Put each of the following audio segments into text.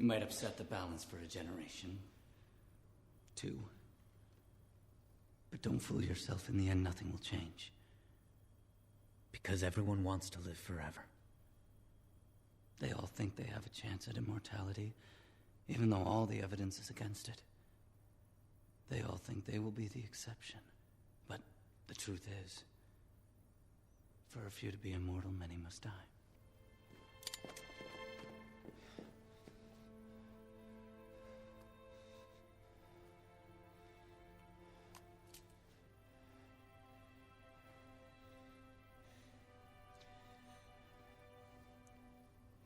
You might upset the balance for a generation. 2. But don't fool yourself. In the end, nothing will change. Because everyone wants to live forever. They all think they have a chance at immortality, even though all the evidence is against it. They all think they will be the exception. But the truth is, for a few to be immortal, many must die.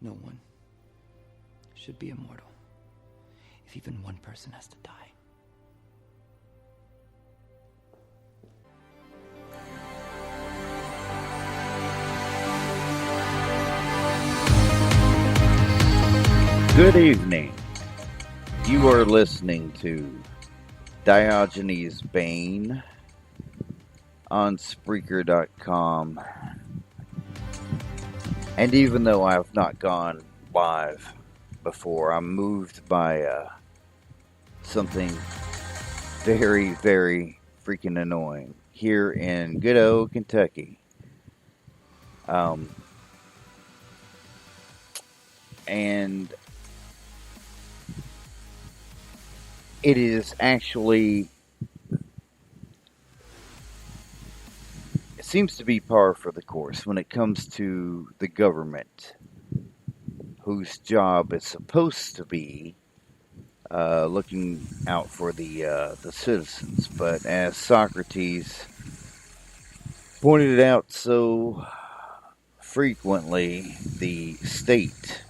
No one should be immortal, if even one person has to die. Good evening. You are listening to Diogenes Bane on Spreaker.com. And even though I have not gone live before, I'm moved by something very, very freaking annoying here in good old Kentucky. And it is actually, it seems to be par for the course when it comes to the government, whose job is supposed to be looking out for the citizens. But as Socrates pointed out so frequently, the state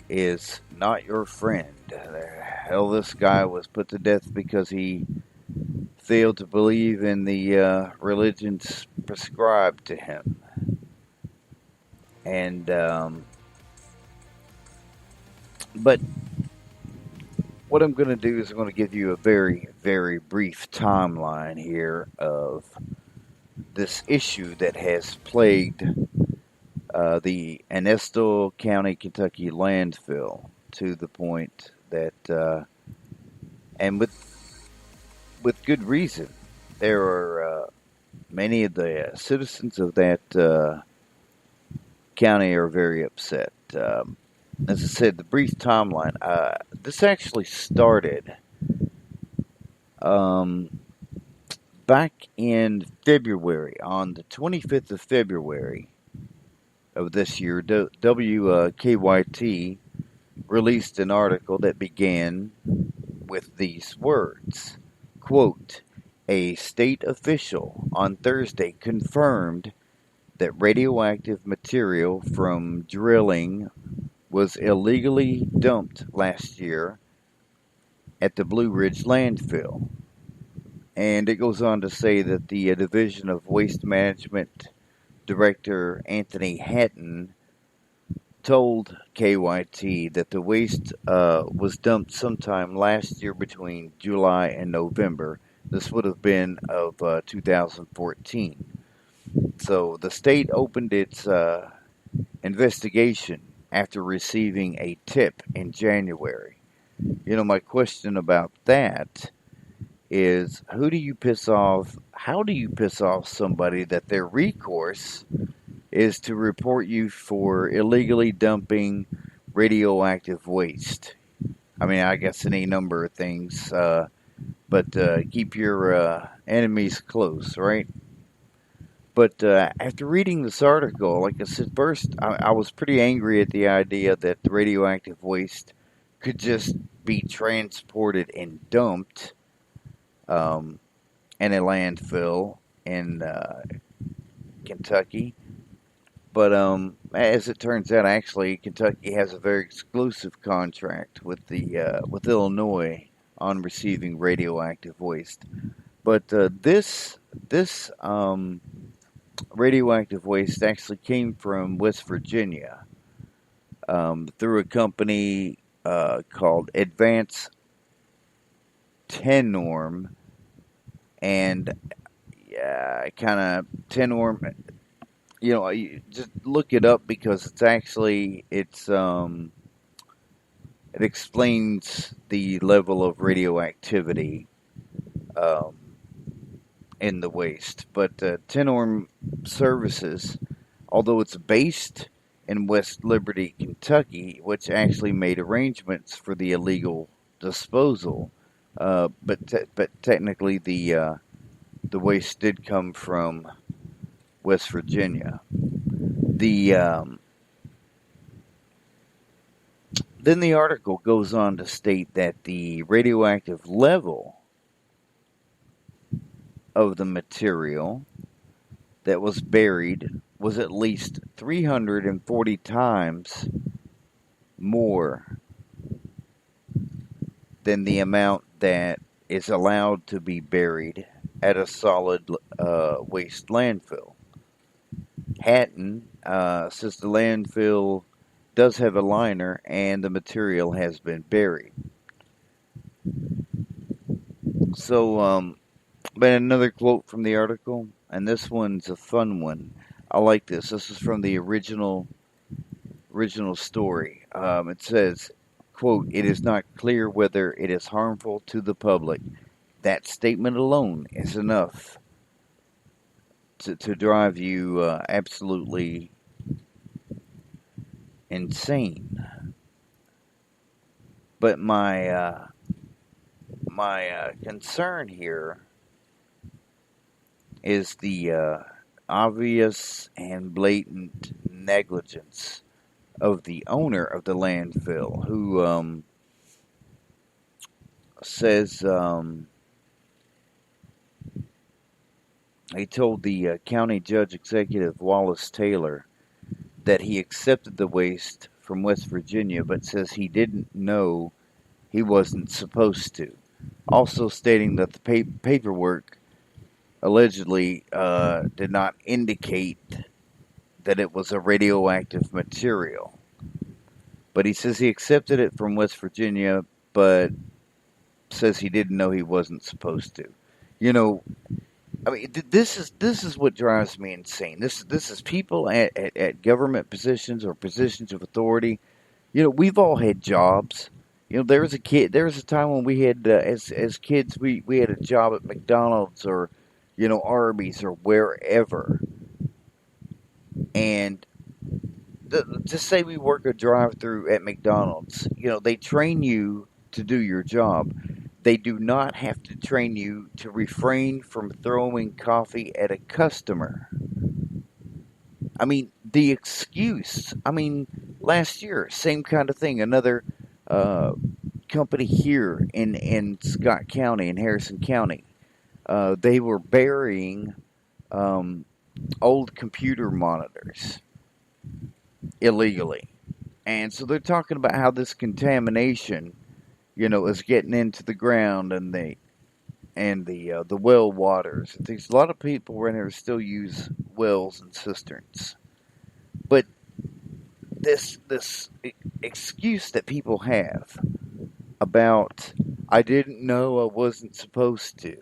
is not your friend. Hell, this guy was put to death because he failed to believe in the religions prescribed to him. And, but what I'm going to do is I'm going to give you a very, very brief timeline here of this issue that has plagued the Estill County, Kentucky landfill to the point that, and with good reason, there are many of the citizens of that county are very upset. As I said, the brief timeline. This actually started back in February, on the 25th of February of this year. WKYT released an article that began with these words, quote, "A state official on Thursday confirmed that radioactive material from drilling was illegally dumped last year at the Blue Ridge landfill." And it goes on to say that the Division of Waste Management Director Anthony Hatton told KYT that the waste was dumped sometime last year between July and November. This would have been of 2014. So the state opened its investigation after receiving a tip in January. You know, my question about that is, who do you piss off? How do you piss off somebody that their recourse is to report you for illegally dumping radioactive waste? I mean, I guess any number of things, but keep your enemies close, right? But after reading this article, like I said, first I was pretty angry at the idea that the radioactive waste could just be transported and dumped in a landfill in Kentucky. But as it turns out, actually, Kentucky has a very exclusive contract with with Illinois on receiving radioactive waste. But this radioactive waste actually came from West Virginia through a company called Advanced Tenorm, and kind of Tenorm. You know, you just look it up because it's it explains the level of radioactivity um, in the waste. But Tenorm Services, although it's based in West Liberty, Kentucky, which actually made arrangements for the illegal disposal, but technically the waste did come from West Virginia. The Then the article goes on to state that the radioactive level of the material that was buried was at least 340 times more than the amount that is allowed to be buried at a solid waste landfill. Hatton says the landfill does have a liner and the material has been buried. So, but another quote from the article, and this one's a fun one. I like this. This is from the original story. It says, quote, "It is not clear whether it is harmful to the public. That statement alone is enough to drive you absolutely insane." But my concern here is the obvious and blatant negligence of the owner of the landfill, who says he told the county judge executive Wallace Taylor that he accepted the waste from West Virginia, but says he didn't know he wasn't supposed to. Also stating that the paperwork allegedly did not indicate that it was a radioactive material. But he says he accepted it from West Virginia, but says he didn't know he wasn't supposed to. You know, I mean, this is what drives me insane. This is people at government positions or positions of authority. You know, we've all had jobs. You know, there was a time when we had as kids we had a job at McDonald's or, you know, Arby's or wherever. And just say we work a drive-through at McDonald's. You know, they train you to do your job. They do not have to train you to refrain from throwing coffee at a customer. I mean, the excuse. I mean, last year, same kind of thing. Another company here in Scott County, in Harrison County, they were burying old computer monitors illegally. And so they're talking about how this contamination, you know, is getting into the ground and the well waters. There's a lot of people around here still use wells and cisterns. But this excuse that people have about, I didn't know, I wasn't supposed to.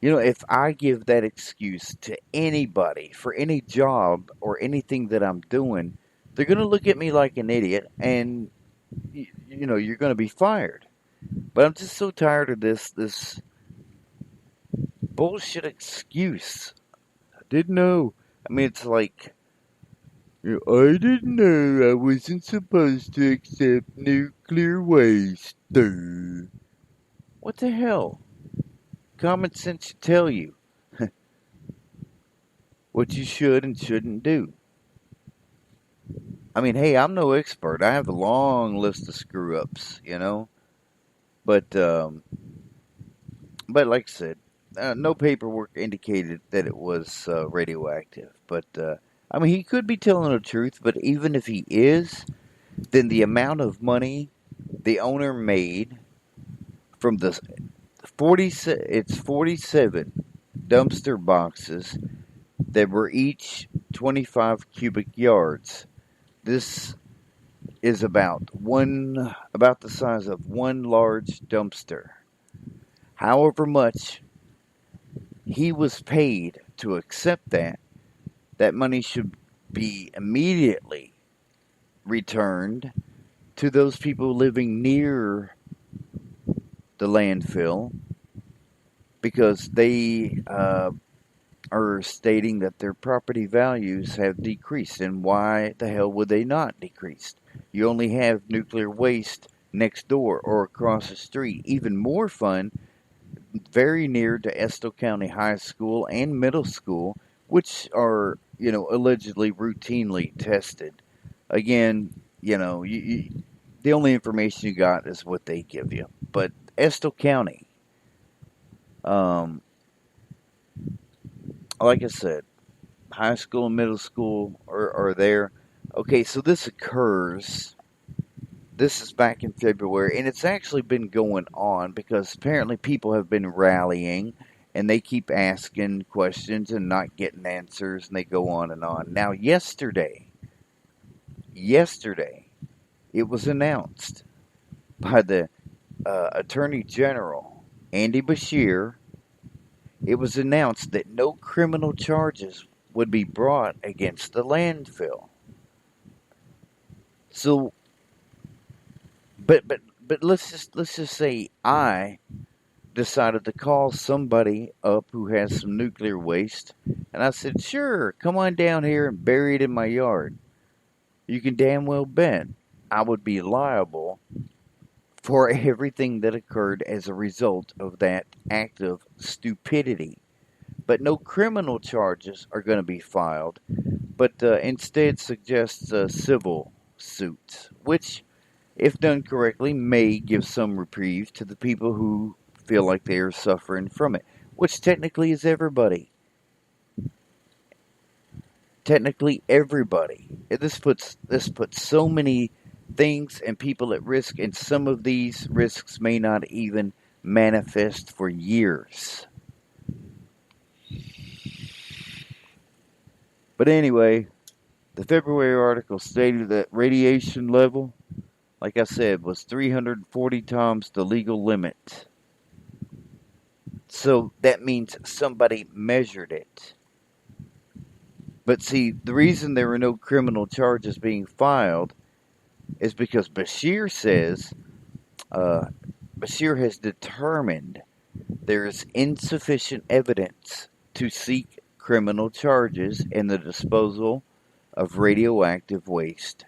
You know, if I give that excuse to anybody for any job or anything that I'm doing, they're going to look at me like an idiot and, you know, you're going to be fired. But I'm just so tired of this bullshit excuse. I didn't know. I mean, it's like, you know, I didn't know I wasn't supposed to accept nuclear waste. What the hell? Common sense should tell you what you should and shouldn't do. I mean, hey, I'm no expert. I have a long list of screw-ups, you know. But like I said, no paperwork indicated that it was radioactive. But, I mean, he could be telling the truth, but even if he is, then the amount of money the owner made from the 47 dumpster boxes that were each 25 cubic yards. This is about the size of one large dumpster. However much he was paid to accept that money should be immediately returned to those people living near the landfill, because they are stating that their property values have decreased. And why the hell would they not decrease? You only have nuclear waste next door or across the street. Even more fun, very near to Estill County High School and Middle School, which are, allegedly routinely tested. Again, the only information you got is what they give you. But Estill County, like I said, high school and middle school are there. Okay, so this occurs. This is back in February, and it's actually been going on because apparently people have been rallying, and they keep asking questions and not getting answers, and they go on and on. Now, yesterday, it was announced by the Attorney General, Andy Beshear. It was announced that no criminal charges would be brought against the landfill. So, but let's just say I decided to call somebody up who has some nuclear waste, and I said, "Sure, come on down here and bury it in my yard." You can damn well bet I would be liable for everything that occurred as a result of that act of stupidity. But no criminal charges are going to be filed, but instead suggests civil suits, which, if done correctly, may give some reprieve to the people who feel like they are suffering from it, which technically is everybody. Technically everybody. This puts so many things and people at risk, and some of these risks may not even manifest for years. But anyway, the February article stated that radiation level, like I said, was 340 times the legal limit. So that means somebody measured it. But see, the reason there were no criminal charges being filed is because Beshear says, Beshear has determined there is insufficient evidence to seek criminal charges in the disposal of radioactive waste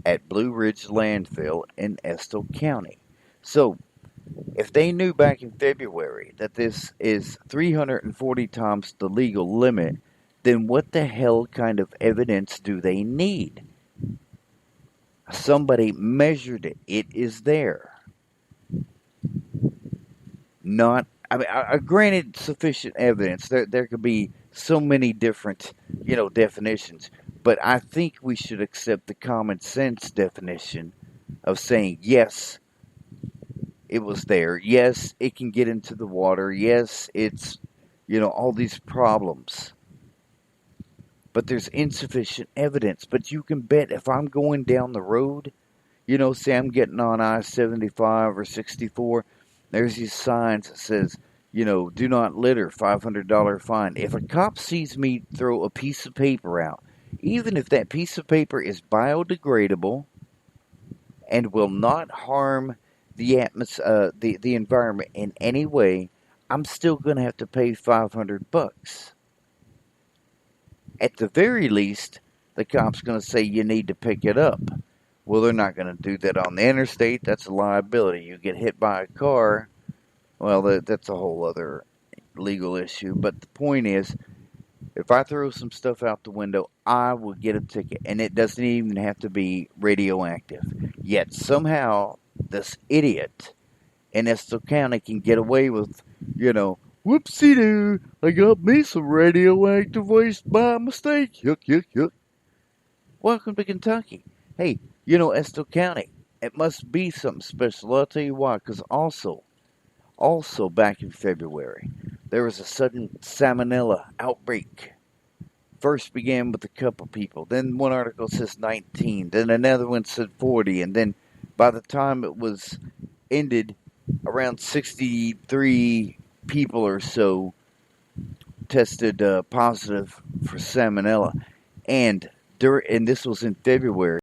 at Blue Ridge Landfill in Estill County. So, if they knew back in February that this is 340 times the legal limit, then what the hell kind of evidence do they need? Somebody measured it. It is there. Granted, sufficient evidence. There could be so many different, definitions. But I think we should accept the common sense definition of saying, yes, it was there. Yes, it can get into the water. Yes, it's, all these problems. But there's insufficient evidence. But you can bet if I'm going down the road, say I'm getting on I-75 or 64, there's these signs that says, do not litter, $500 fine. If a cop sees me throw a piece of paper out, even if that piece of paper is biodegradable and will not harm the atmosphere, the environment in any way, I'm still going to have to pay $500. At the very least, the cop's going to say you need to pick it up. Well, they're not going to do that on the interstate. That's a liability. You get hit by a car, well, that's a whole other legal issue. But the point is, if I throw some stuff out the window, I will get a ticket. And it doesn't even have to be radioactive. Yet somehow, this idiot in Estill County can get away with, whoopsie-doo, I got me some radioactive waste by mistake. Yuck, yuck, yuck. Welcome to Kentucky. Hey, Estill County, it must be something special. I'll tell you why. Because also back in February, there was a sudden salmonella outbreak. First began with a couple people. Then one article says 19. Then another one said 40. And then by the time it was ended, around 63 people or so tested positive for salmonella. And this was in February.